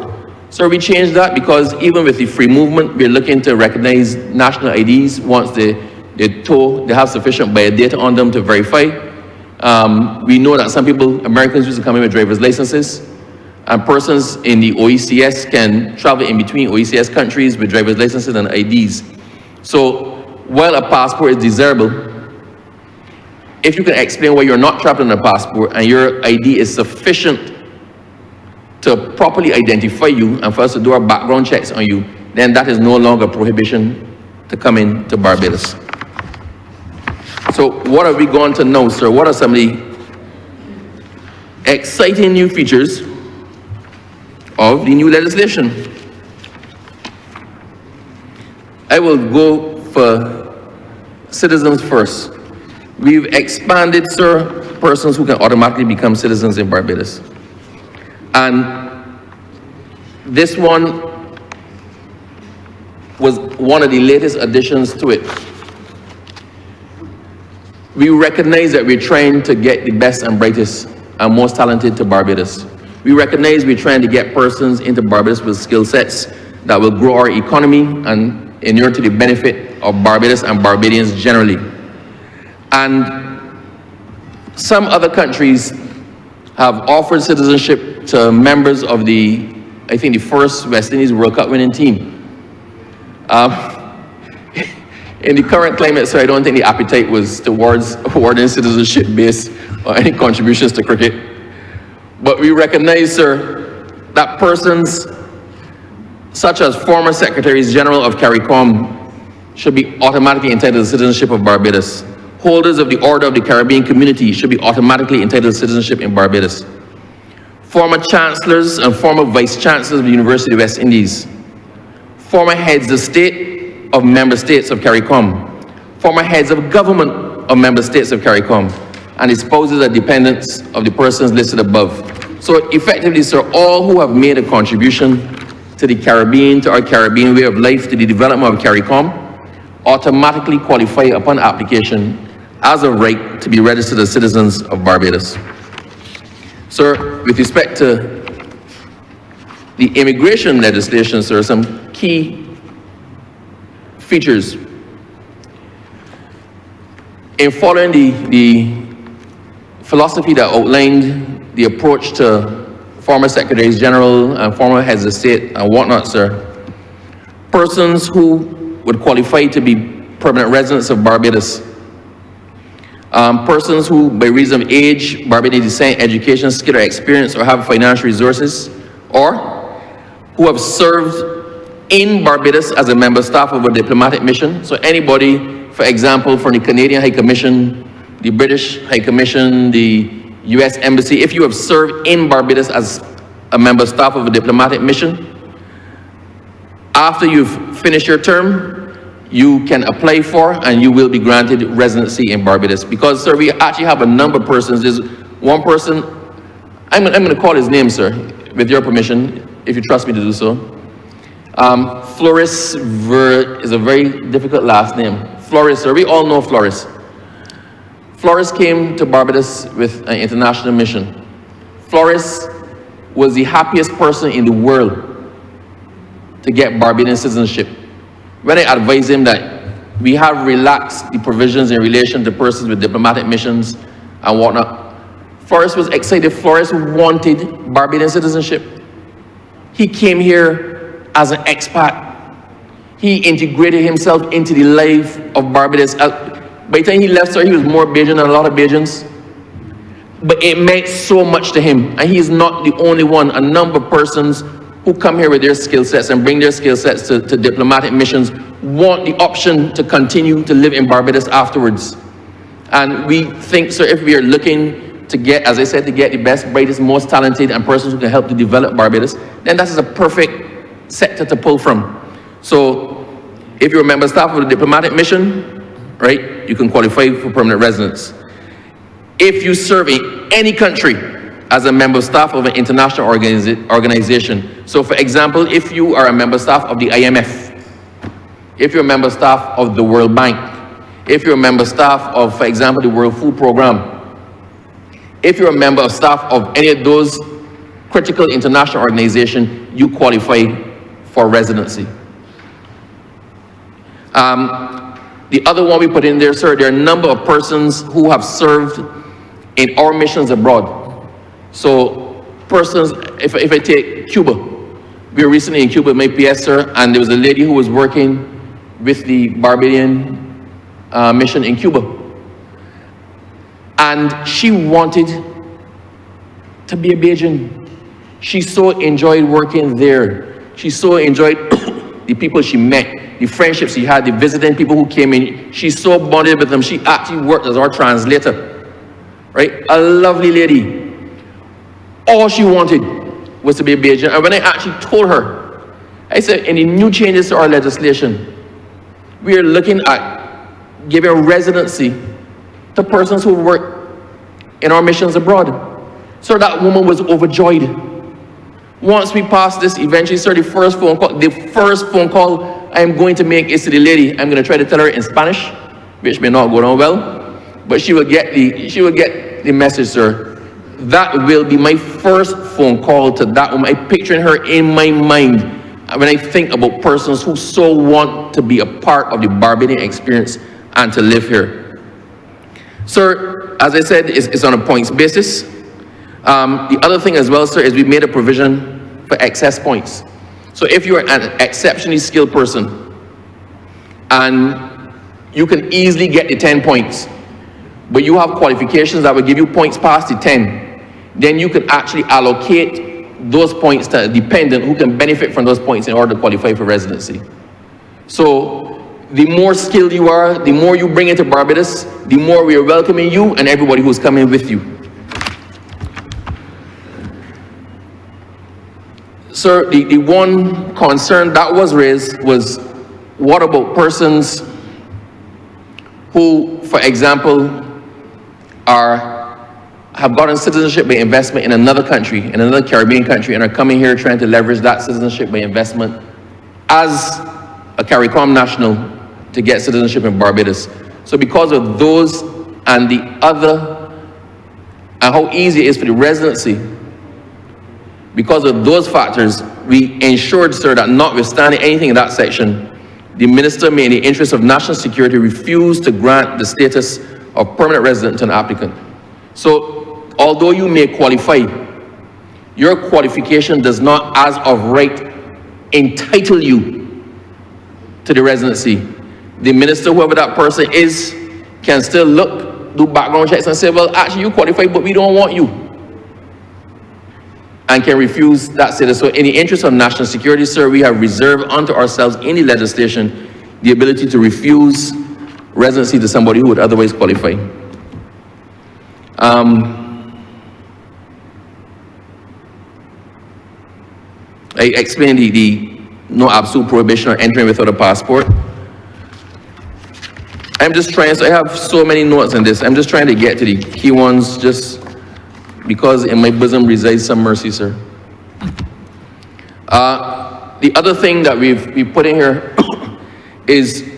Sir, we changed that because even with the free movement, we're looking to recognize national IDs once they have sufficient biodata on them to verify. We know that some people, Americans, used to come in with driver's licenses, and persons in the OECS can travel in between OECS countries with driver's licenses and IDs. So while a passport is desirable, if you can explain why you're not traveling on a passport and your ID is sufficient to properly identify you and for us to do our background checks on you, then that is no longer prohibition to come into Barbados. So what are we going to know, sir? What are some of the exciting new features of the new legislation? I will go for citizens first. We've expanded, sir, persons who can automatically become citizens in Barbados. And this one was one of the latest additions to it. We recognize that we're trying to get the best and brightest and most talented to Barbados. We recognize we're trying to get persons into Barbados with skill sets that will grow our economy and inure to the benefit of Barbados and Barbadians generally. And some other countries have offered citizenship to members of the, I think, the first West Indies World Cup winning team. In the current climate, sir, I don't think the appetite was towards awarding citizenship based on any contributions to cricket. But we recognize, sir, that persons such as former Secretaries General of CARICOM should be automatically entitled to citizenship of Barbados. Holders of the Order of the Caribbean Community should be automatically entitled to citizenship in Barbados. Former Chancellors and former Vice-Chancellors of the University of West Indies. Former heads of state of member states of CARICOM. Former heads of government of member states of CARICOM. And the spouses and dependents of the persons listed above. So effectively, sir, all who have made a contribution to the Caribbean, to our Caribbean way of life, to the development of CARICOM, automatically qualify upon application as of right to be registered as citizens of Barbados. Sir, with respect to the immigration legislation, sir, some key features. In following the philosophy that outlined the approach to former Secretaries General and former heads of state and whatnot, sir, persons who would qualify to be permanent residents of Barbados, persons who, by reason of age, Barbadian descent, education, skill, or experience, or have financial resources, or who have served in Barbados as a member staff of a diplomatic mission. So anybody, for example, from the Canadian High Commission, the British High Commission, the US Embassy, if you have served in Barbados as a member staff of a diplomatic mission, after you've finished your term, you can apply for and you will be granted residency in Barbados. Because, sir, we actually have a number of persons. There's one person, I'm going to call his name, sir, with your permission, if you trust me to do so. Flores is a very difficult last name. Flores, sir, we all know Flores. Flores came to Barbados with an international mission. Flores was the happiest person in the world to get Barbadian citizenship. When I advised him that we have relaxed the provisions in relation to persons with diplomatic missions and whatnot, Flores was excited. Flores wanted Barbadian citizenship. He came here as an expat. He integrated himself into the life of Barbados. By the time he left, sir, he was more Bajan than a lot of Bajans. But it meant so much to him. And he is not the only one. A number of persons who come here with their skill sets and bring their skill sets to diplomatic missions want the option to continue to live in Barbados afterwards. And we think, sir, if we are looking to get, as I said, to get the best, brightest, most talented and persons who can help to develop Barbados, then that is a perfect sector to pull from. So if you're a member staff of a diplomatic mission, right, you can qualify for permanent residence. If you serve in any country as a member staff of an international organization, so for example, if you are a member staff of the IMF, if you're a member staff of the World Bank, if you're a member staff of, for example, the World Food Program, if you're a member of staff of any of those critical international organizations, you qualify for residency. The other one we put in there, sir, there are a number of persons who have served in our missions abroad. So persons, if I take Cuba, we were recently in Cuba with my PS, sir, and there was a lady who was working with the Barbadian mission in Cuba. And she wanted to be a Bajan. She so enjoyed working there. She so enjoyed the people she met. the friendships she had, the visiting people who came in. She's so bonded with them. She actually worked as our translator, right? A lovely lady. All she wanted was to be a Bajan. And when I actually told her, I said, any new changes to our legislation, we are looking at giving residency to persons who work in our missions abroad. So that woman was overjoyed. Once we passed this, eventually, sir, the first phone call I'm going to make is to the lady. I'm going to try to tell her in Spanish, which may not go down well, but she will get the message, sir. That will be my first phone call to that woman. I'm picturing her in my mind when I think about persons who so want to be a part of the Barbadian experience and to live here. Sir, as I said, it's on a points basis. The other thing as well, sir, is we made a provision for excess points. So if you're an exceptionally skilled person and you can easily get the 10 points, but you have qualifications that will give you points past the 10, then you can actually allocate those points to a dependent who can benefit from those points in order to qualify for residency. So the more skilled you are, the more you bring into Barbados, the more we are welcoming you and everybody who's coming with you. Sir, the one concern that was raised was, what about persons who, for example, have gotten citizenship by investment in another country, in another Caribbean country, and are coming here trying to leverage that citizenship by investment as a CARICOM national to get citizenship in Barbados. So because of those and the other, and how easy it is for the residency, because of those factors, we ensured, sir, that notwithstanding anything in that section, the minister may, in the interest of national security, refuse to grant the status of permanent resident to an applicant. So, although you may qualify, your qualification does not, as of right, entitle you to the residency. The minister, whoever that person is, can still look, do background checks and say, well, actually you qualify, but we don't want you, and can refuse that status. So in the interest of national security, sir, we have reserved unto ourselves in the legislation the ability to refuse residency to somebody who would otherwise qualify. I explained the no absolute prohibition on entering without a passport. I'm just trying, so I have so many notes on this. I'm just trying to get to the key ones, just because in my bosom resides some mercy, sir. The other thing that we've put in here is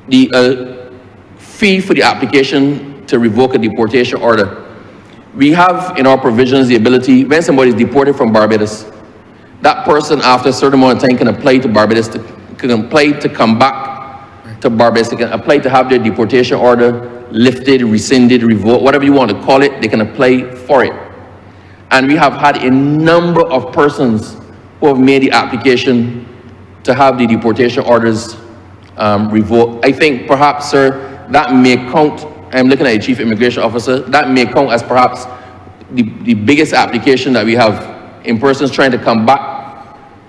the fee for the application to revoke a deportation order. We have in our provisions the ability, when somebody is deported from Barbados, that person after a certain amount of time can apply to Barbados, can apply to come back to Barbados, they can apply to have their deportation order lifted, rescinded, revoked, whatever you want to call it, they can apply for it. And we have had a number of persons who have made the application to have the deportation orders revoked. I think perhaps, sir, that may count, I'm looking at the Chief Immigration Officer, that may count as perhaps the biggest application that we have in persons trying to come back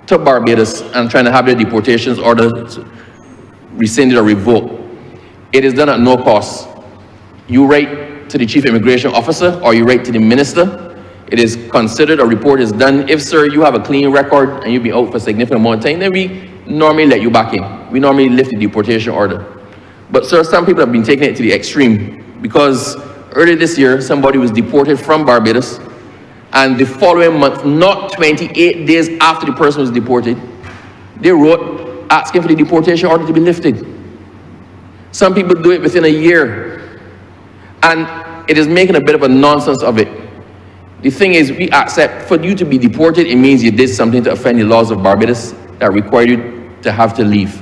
to Barbados and trying to have their deportations orders rescinded or revoked. It is done at no cost. You write to the Chief Immigration Officer or you write to the Minister. It is considered, a report is done. If, sir, you have a clean record and you've been out for a significant amount of time, then we normally let you back in. We normally lift the deportation order. But, sir, some people have been taking it to the extreme because earlier this year, somebody was deported from Barbados, and the following month, not 28 days after the person was deported, they wrote asking for the deportation order to be lifted. Some people do it within a year. And it is making a bit of a nonsense of it. The thing is, we accept, for you to be deported, it means you did something to offend the laws of Barbados that required you to have to leave.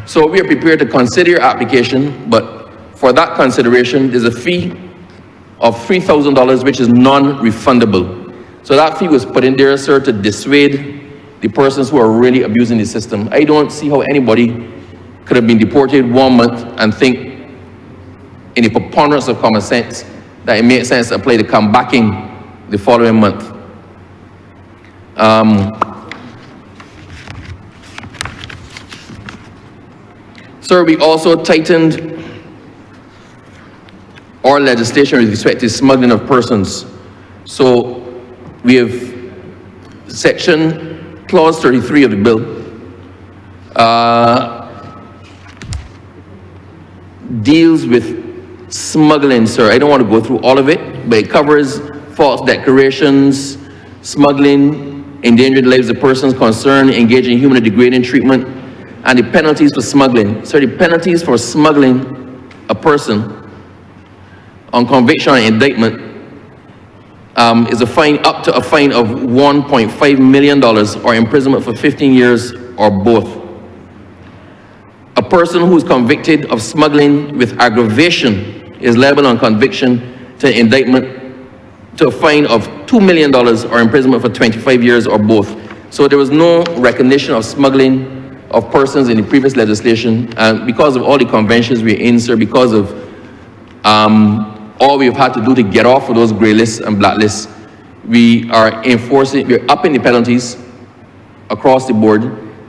So we are prepared to consider your application, but for that consideration, there's a fee of $3,000, which is non-refundable. So that fee was put in there, sir, to dissuade the persons who are really abusing the system. I don't see how anybody could have been deported 1 month and think, in the preponderance of common sense, that it makes sense to apply to come back in the following month. Sir, we also tightened our legislation with respect to smuggling of persons. So we have clause 33 of the bill deals with smuggling, sir. I don't want to go through all of it, but it covers false declarations, smuggling, endangering the lives of persons concerned, engaging in human or degrading treatment, and the penalties for smuggling. So the penalties for smuggling a person on conviction and indictment is a fine up to a fine of $1.5 million or imprisonment for 15 years or both. A person who is convicted of smuggling with aggravation is liable on conviction to indictment to a fine of $2 million or imprisonment for 25 years or both. So there was no recognition of smuggling of persons in the previous legislation, and because of all the conventions we're in, sir, because of all we've had to do to get off of those grey lists and blacklists, we're upping the penalties across the board,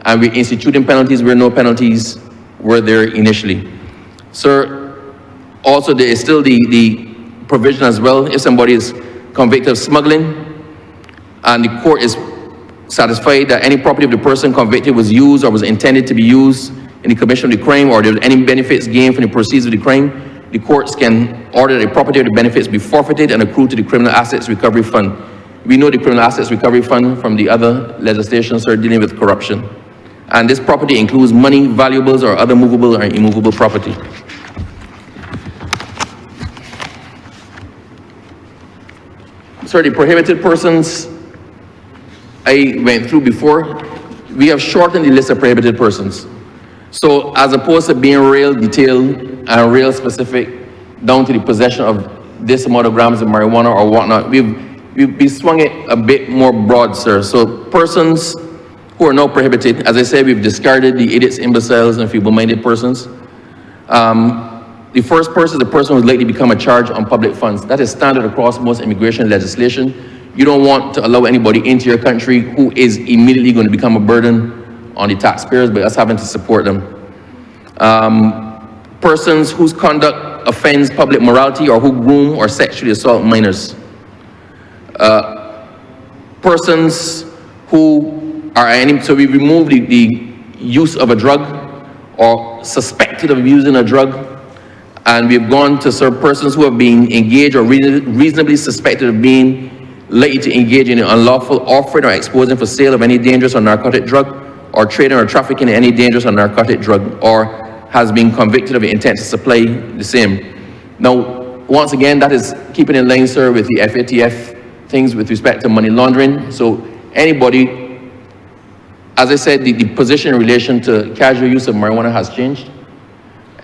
and we're instituting penalties where no penalties were there initially. Sir, also there is still the provision as well, if somebody is convicted of smuggling and the court is satisfied that any property of the person convicted was used or was intended to be used in the commission of the crime, or there was any benefits gained from the proceeds of the crime, the courts can order that the property or the benefits be forfeited and accrue to the Criminal Assets Recovery Fund. We know the Criminal Assets Recovery Fund from the other legislation, sir, dealing with corruption. And this property includes money, valuables, or other movable or immovable property. Sir, the prohibited persons I went through before, we have shortened the list of prohibited persons. So as opposed to being real detailed and real specific down to the possession of this amount of grams of marijuana or whatnot, we've swung it a bit more broad, sir. So persons who are now prohibited, as I said, we've discarded the idiots, imbeciles, and feeble-minded persons. The first person is the person who's likely to become a charge on public funds. That is standard across most immigration legislation. You don't want to allow anybody into your country who is immediately going to become a burden on the taxpayers, but us having to support them. Persons whose conduct offends public morality or who groom or sexually assault minors. Persons who are so we remove the use of a drug or suspected of using a drug, and we've gone to serve persons who have been engaged or reasonably suspected of being likely to engage in an unlawful offering or exposing for sale of any dangerous or narcotic drug, or trading or trafficking in any dangerous or narcotic drug, or has been convicted of the intent to supply the same. Now, once again, that is keeping in line, sir, with the FATF things with respect to money laundering. So anybody, as I said, the position in relation to casual use of marijuana has changed,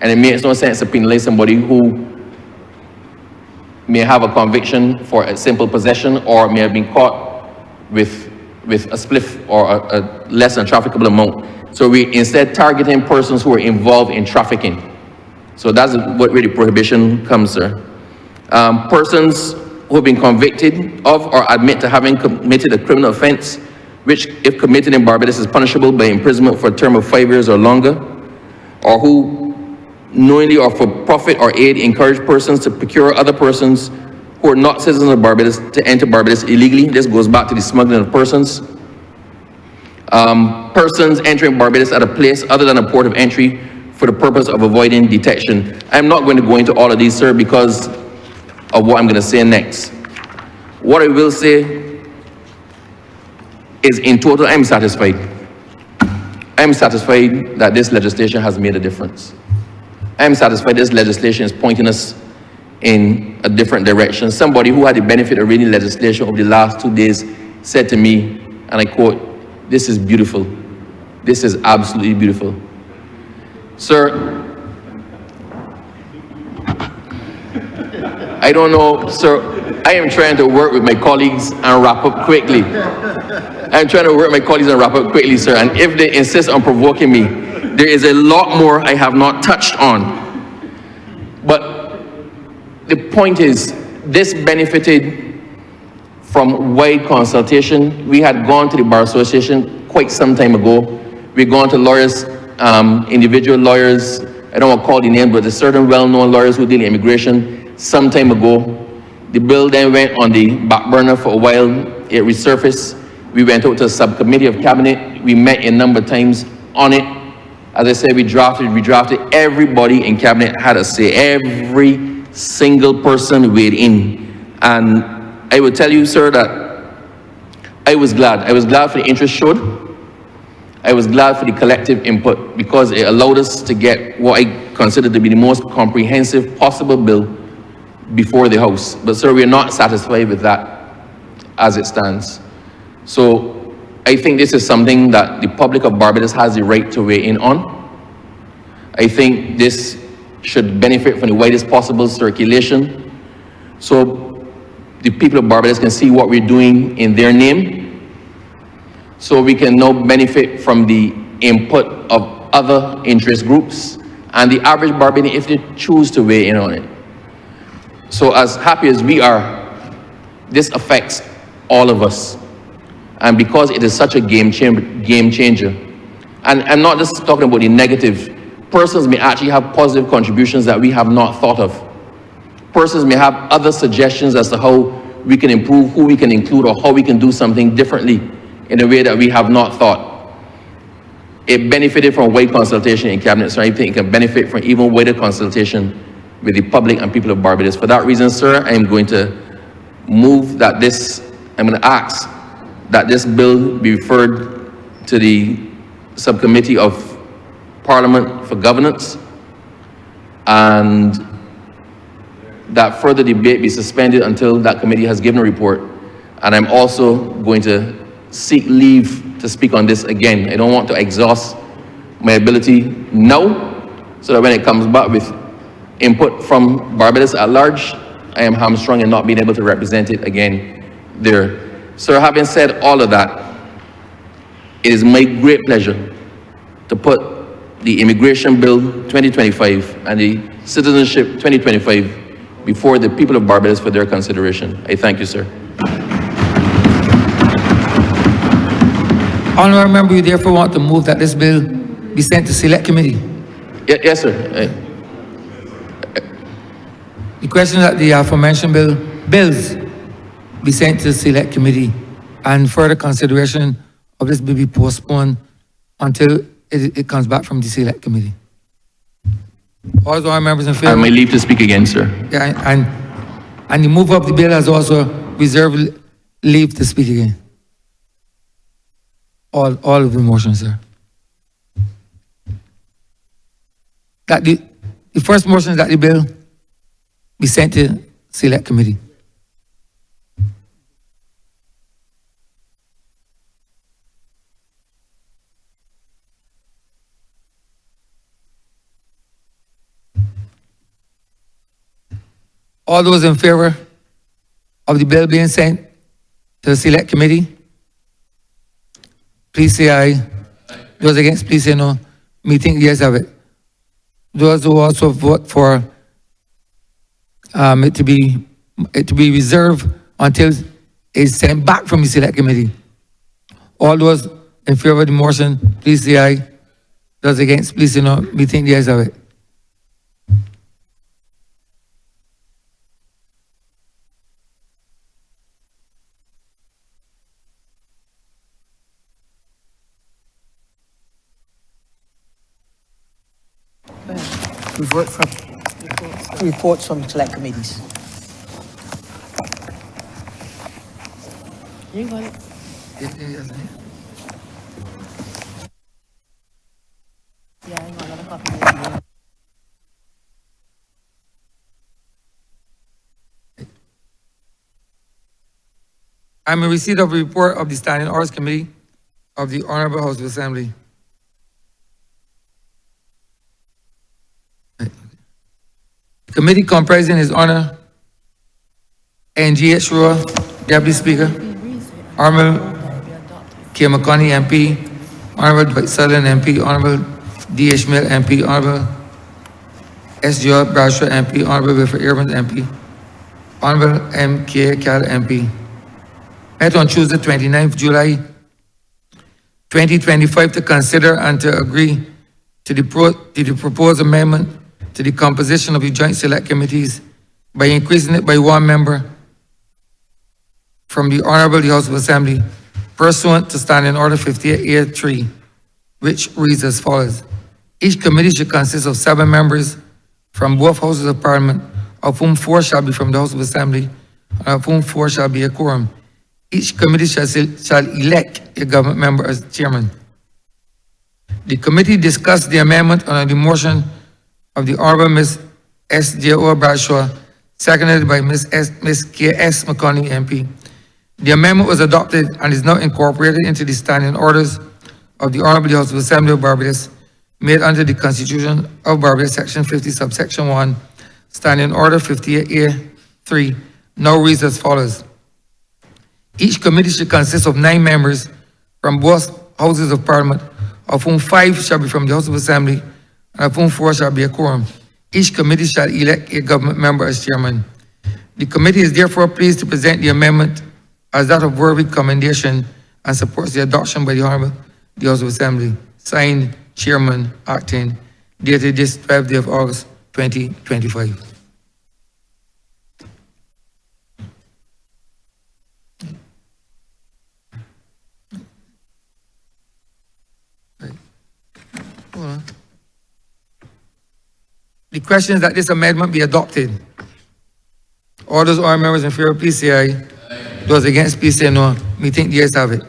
and it makes no sense to penalize somebody who may have a conviction for a simple possession or may have been caught with a spliff or a less than trafficable amount. So we instead targeting persons who are involved in trafficking. So that's what really prohibition comes, sir. Persons who have been convicted of or admit to having committed a criminal offense, which if committed in Barbados is punishable by imprisonment for a term of 5 years or longer, or who knowingly or for profit or aid encourage persons to procure other persons who are not citizens of Barbados to enter Barbados illegally. This goes back to the smuggling of persons. Persons entering Barbados at a place other than a port of entry for the purpose of avoiding detection. I'm not going to go into all of these, sir, because of what I'm going to say next. What I will say is, in total, I'm satisfied. I'm satisfied that this legislation has made a difference. I'm satisfied this legislation is pointing us in a different direction. Somebody who had the benefit of reading legislation over the last 2 days said to me, and I quote, "This is beautiful. This is absolutely beautiful." Sir, I don't know, sir, I am trying to work with my colleagues and wrap up quickly. I'm trying to work with my colleagues and wrap up quickly, sir, and if they insist on provoking me, there is a lot more I have not touched on. But the point is, this benefited from wide consultation. We had gone to the Bar Association quite some time ago. We'd gone to lawyers individual lawyers, I don't want to call the name, but there's certain well-known lawyers who deal in immigration some time ago. The bill then went on the back burner for a while. It resurfaced. We went out to a subcommittee of cabinet. We met a number of times on it. As I said, we drafted. Everybody in cabinet had a say. Every single person weighed in. And I will tell you, sir, that I was glad. I was glad for the interest showed. I was glad for the collective input because it allowed us to get what I consider to be the most comprehensive possible bill before the House. But sir, we are not satisfied with that as it stands. So I think this is something that the public of Barbados has the right to weigh in on. I think this should benefit from the widest possible circulation. So the people of Barbados can see what we're doing in their name. So we can now benefit from the input of other interest groups and the average Barbadian if they choose to weigh in on it. So as happy as we are, this affects all of us. And because it is such a game changer, and I'm not just talking about the negative, persons may actually have positive contributions that we have not thought of. Persons may have other suggestions as to how we can improve, who we can include, or how we can do something differently in a way that we have not thought. It benefited from wide consultation in cabinet, so I think it can benefit from even wider consultation with the public and people of Barbados. For that reason, sir, I am going to move that I'm going to ask that this bill be referred to the subcommittee of Parliament for Governance and that further debate be suspended until that committee has given a report. And I'm also going to seek leave to speak on this again. I don't want to exhaust my ability now, so that when it comes back with input from Barbados at large, I am hamstrung in not being able to represent it again there. So having said all of that, it is my great pleasure to put the Immigration Bill 2025 and the Citizenship 2025 before the people of Barbados for their consideration. I thank you, sir. Honourable member, you therefore want to move that this bill be sent to select committee. Yes, sir. The question that the aforementioned bills be sent to the select committee and further consideration of this bill be postponed until it comes back from the select committee. All those members in favor? I may leave to speak again, sir. Yeah, and the mover of the bill has also reserved leave to speak again. All of the motions, sir. That the first motion is that the bill be sent to select committee. All those in favor of the bill being sent to the select committee, please say aye. Those against, please say no. Me think yes have it. Those who also vote for it to be reserved until it's sent back from the select committee. All those in favor of the motion, please say aye. Those against, please say no. Me think yes have it. Reports from select committees. You got it. Yeah, I got another copy. I'm in receipt of a report of the Standing Orders Committee of the Honourable House of Assembly. The committee comprising His Honour N.G.H. Roa, Deputy Speaker, Honourable K. McConney MP, Honourable Dwight Sutherland MP, Honourable D.H. Mill MP, Honourable S. Joe Bradshaw MP, Honourable Wilfred Irvins MP, Honourable M.K. Cal MP. Met on Tuesday, 29th July 2025 to consider and to agree to the proposed amendment to the composition of the Joint Select Committees by increasing it by one member from the Honourable the House of Assembly pursuant to Standing Order 58A3, which reads as follows. Each committee should consist of 7 members from both Houses of Parliament, of whom 4 shall be from the House of Assembly, and of whom 4 shall be a quorum. Each committee shall elect a government member as chairman. The committee discussed the amendment under the motion of the Honourable Ms. S.J.O. Bradshaw, seconded by Ms. K.S. McConney, MP. The amendment was adopted and is now incorporated into the standing orders of the Honourable House of Assembly of Barbados, made under the Constitution of Barbados, Section 50, subsection 1, Standing Order 58A3, now reads as follows. Each committee should consist of 9 members from both Houses of Parliament, of whom 5 shall be from the House of Assembly, and of whom 4 shall be a quorum. Each committee shall elect a government member as chairman. The committee is therefore pleased to present the amendment as that of worthy commendation and supports the adoption by the Honourable the House of Assembly. Signed, Chairman, Acting, dated this 12th day of August, 2025. The question is that this amendment be adopted. All those honourable members in favor, please say aye. Those against, please say no. Me think the ayes have it.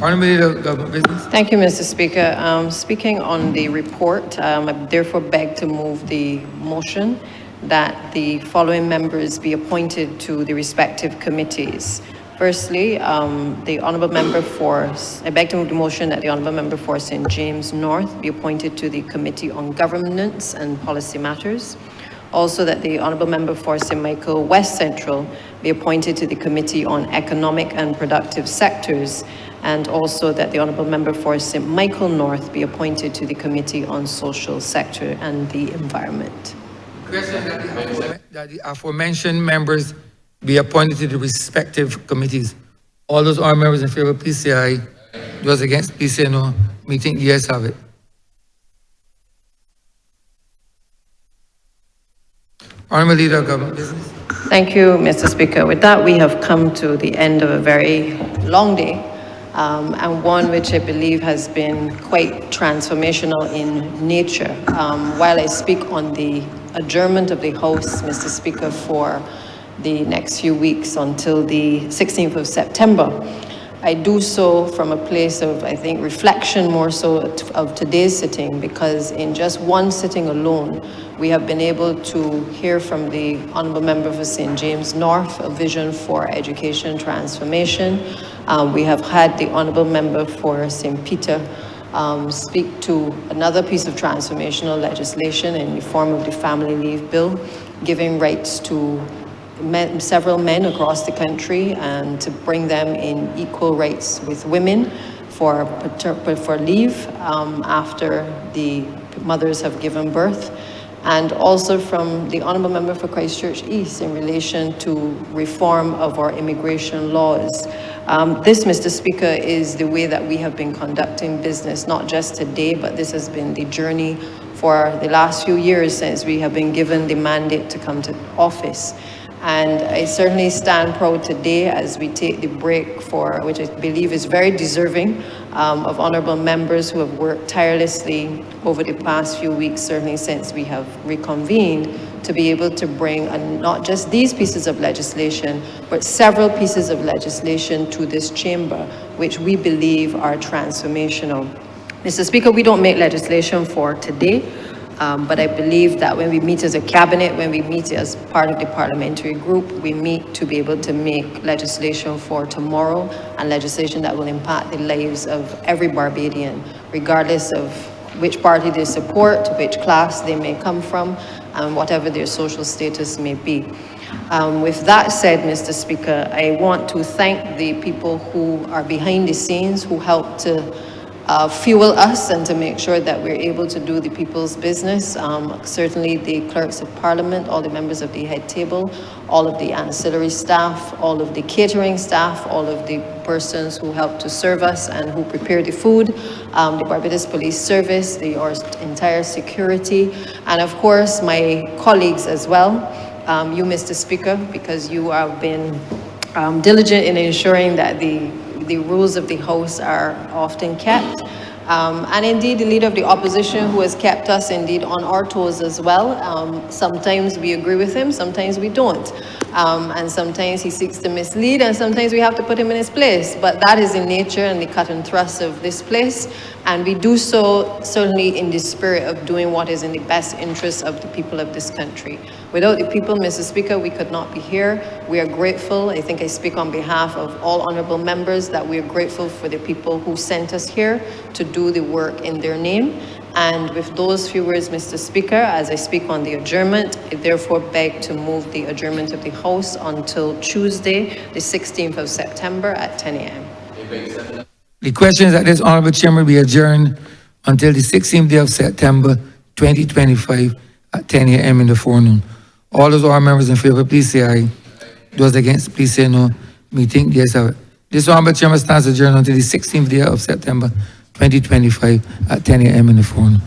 Honourable Leader of Government Business. Thank you, Mr. Speaker. Speaking on the report, I therefore beg to move the motion that the following members be appointed to the respective committees. Firstly, the Honourable Member for, I beg to move the motion that the Honourable Member for St. James North be appointed to the Committee on Governance and Policy Matters. Also that the Honourable Member for St. Michael West Central be appointed to the Committee on Economic and Productive Sectors, and also that the Honourable Member for St. Michael North be appointed to the Committee on Social Sector and the Environment. Question that the aforementioned members be appointed to the respective committees. All those honourable members in favor, please say aye. Those against, please say no. Me think the ayes have it. Honourable Leader of Government Business. Thank you, Mr. Speaker. With that, we have come to the end of a very long day, and one which I believe has been quite transformational in nature. While I speak on the adjournment of the House, Mr. Speaker, for the next few weeks until the 16th of September, I do so from a place of, I think, reflection more so of today's sitting, because in just one sitting alone, we have been able to hear from the Honourable Member for St. James North, a vision for education transformation. We have had the Honourable Member for St. Peter speak to another piece of transformational legislation in the form of the Family Leave Bill, giving rights to several men across the country and to bring them in equal rights with women for leave after the mothers have given birth. And also from the Honourable Member for Christchurch East in relation to reform of our immigration laws. This, Mr. Speaker, is the way that we have been conducting business, not just today, but this has been the journey for the last few years since we have been given the mandate to come to office. And I certainly stand proud today as we take the break for, which I believe is very deserving of honourable members who have worked tirelessly over the past few weeks, certainly since we have reconvened, to be able to bring not just these pieces of legislation, but several pieces of legislation to this chamber, which we believe are transformational. Mr. Speaker, we don't make legislation for today. But I believe that when we meet as a cabinet, when we meet as part of the parliamentary group, we meet to be able to make legislation for tomorrow, and legislation that will impact the lives of every Barbadian, regardless of which party they support, which class they may come from, and whatever their social status may be. With that said, Mr. Speaker, I want to thank the people who are behind the scenes, who helped to fuel us and to make sure that we're able to do the people's business. Certainly the clerks of parliament, all the members of the head table, all of the ancillary staff, all of the catering staff, all of the persons who help to serve us and who prepare the food, the Barbados Police Service, our entire security, and of course my colleagues as well. You, Mr. Speaker, because you have been diligent in ensuring that the rules of the House are often kept. And indeed, the Leader of the Opposition, who has kept us indeed on our toes as well. Sometimes we agree with him, sometimes we don't. And sometimes he seeks to mislead, and sometimes we have to put him in his place. But that is the nature and the cut and thrust of this place. And we do so certainly in the spirit of doing what is in the best interest of the people of this country. Without the people, Mr. Speaker, we could not be here. We are grateful. I think I speak on behalf of all honourable members that we are grateful for the people who sent us here to do the work in their name. And with those few words, Mr. Speaker, as I speak on the adjournment, I therefore beg to move the adjournment of the House until Tuesday, the 16th of September at 10 a.m. The question is that this honorable chamber be adjourned until the 16th day of September 2025 at 10 a.m. in the forenoon. All those honorable members in favor, please say aye. Those against, please say no. Meeting, yes, have it. This honorable chamber stands adjourned until the 16th day of September 2025 at 10 a.m. in the forenoon.